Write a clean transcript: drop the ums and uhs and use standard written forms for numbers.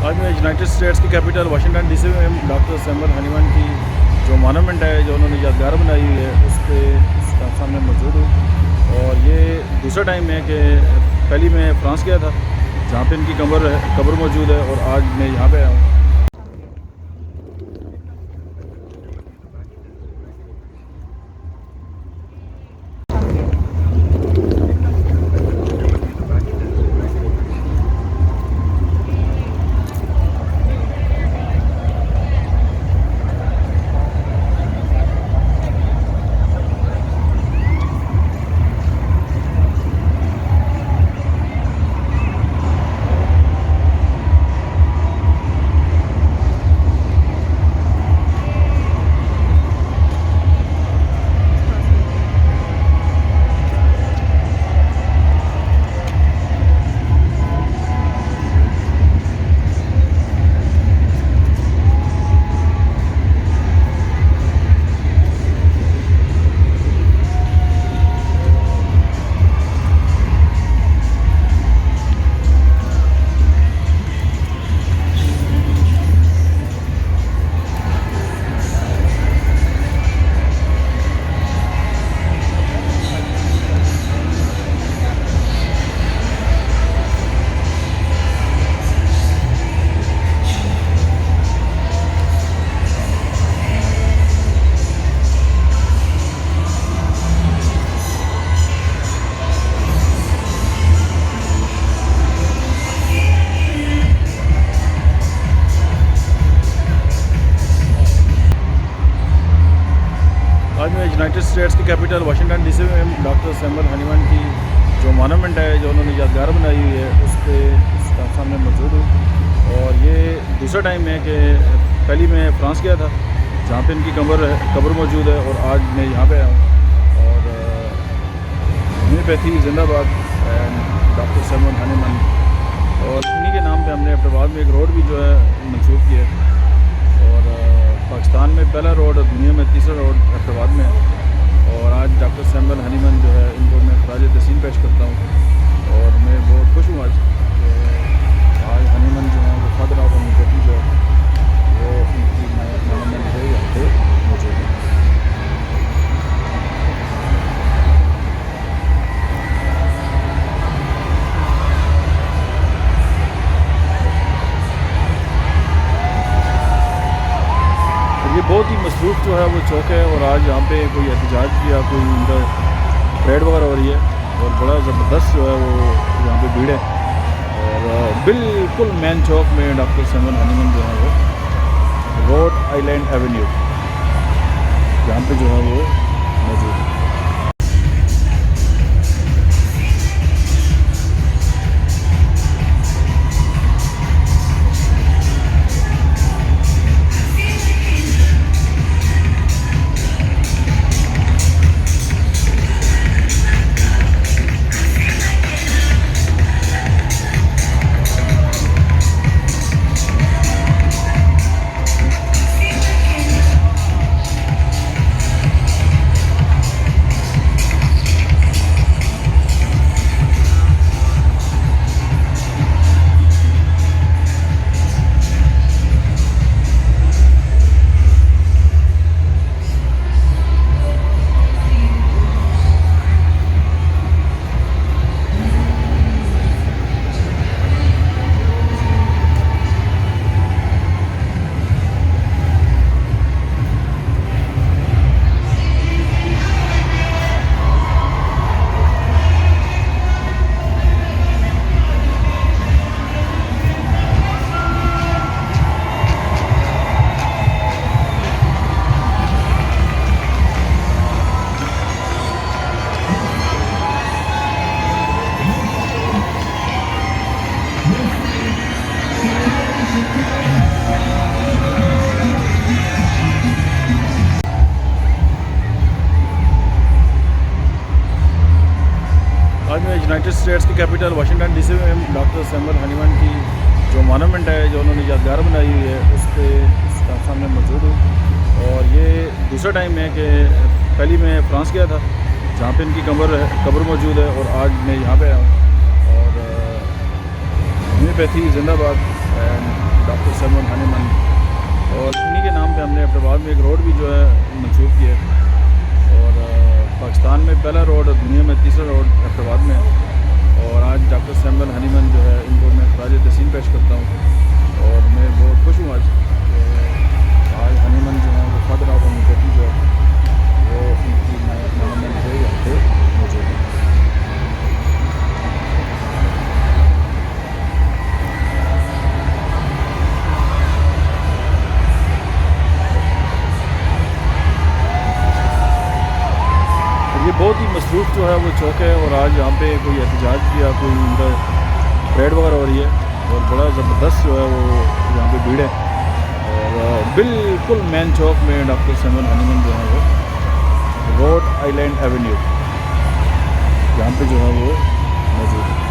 आज मैं United states की कैपिटल वाशिंगटन डीसी में डॉक्टर सैमुअल हनीमैन की जो मॉन्यूमेंट है, जो उन्होंने यादगार बनाई हुई है, उस पर सामने मौजूद हूँ। और ये दूसरा टाइम है कि पहली मैं फ्रांस गया था, जहाँ पे इनकी कब्र मौजूद है, और आज मैं यहाँ पे आया हूँ। आज मैं यूनाइटेड स्टेट्स की कैपिटल वाशिंगटन डीसी में डॉक्टर सैमुअल हनीमैन की जो मॉन्यूमेंट है, जो उन्होंने यादगार बनाई हुई है, उस पर सामने मौजूद हूँ। और ये दूसरा टाइम है कि पहली मैं फ्रांस गया था, जहाँ पे इनकी कब्र मौजूद है, और आज मैं यहाँ पे आया हूँ। और होम्योपैथी जिंदाबाद डॉक्टर सैमुअल हनीमैन, और उन्हीं के नाम पे हमने एबटाबाद में एक रोड भी जो है मंसूब किया है। और पाकिस्तान में पहला रोड और दुनिया में तीसरा रोड एबटाबाद में है। और आज डॉक्टर सैमुअल हनीमैन जो है, इनको मैं खराज तहसीन पेश करता हूँ। और मैं बहुत खुश हूँ आज हनीमैन जो है वो फादर ऑफ होम्योपैथी जो है वो उनकी मॉन्यूमेंट है यहाँ पे मौजूद है। ये बहुत ही मसरूफ़ जो है वो चौक है, और आज यहाँ पे कोई एहतजाज या कोई उनका परेड वगैरह हो रही है, और बड़ा ज़बरदस्त जो है वो यहाँ पे भीड़ है। और बिल्कुल मेन चौक में डॉक्टर सैमुअल हनीमैन जो है वो रोड आइलैंड एवेन्यू, जहाँ पे जो है वो मौजूद है। आज मैं यूनाइटेड स्टेट्स की कैपिटल वाशिंगटन डीसी में डॉक्टर सैमुअल हनीमैन की जो मॉन्यूमेंट है, जो उन्होंने यादगार बनाई हुई है, उस पर सामने मौजूद हूँ। और ये दूसरा टाइम है कि पहली मैं फ्रांस गया था, जहाँ पे इनकी कब्र मौजूद है, और आज मैं यहाँ पे आया हूँ। और होम्योपैथी जिंदाबाद हमने अब्टाबाद में एक रोड भी जो है मंसूब किया है और पाकिस्तान में पहला रोड और दुनिया में तीसरा रोड अब्टाबाद में है। और आज डॉक्टर सैमुअल हनीमन जो है इनको मैं खराज तहसीन पेश करता हूँ और मैं बहुत खुश हूँ आज हनीमन जो है वो फादर ऑफ होम्योपैथी जो है वो उनकी मोनूमेंट है यहाँ पे मौजूद है। ये बहुत ही मसरूफ़ जो है वो चौक है और आज यहाँ पे कोई एहतजाज किया कोई उनका परेड वगैरह हो रही है और बड़ा ज़बरदस्त जो है वो यहाँ पे भीड़ है और बिल्कुल मेन चौक में डॉक्टर सैमुअल हनीमन जो है वो रोड आइलैंड एवेन्यू यहाँ पे जो है वो मौजूद है।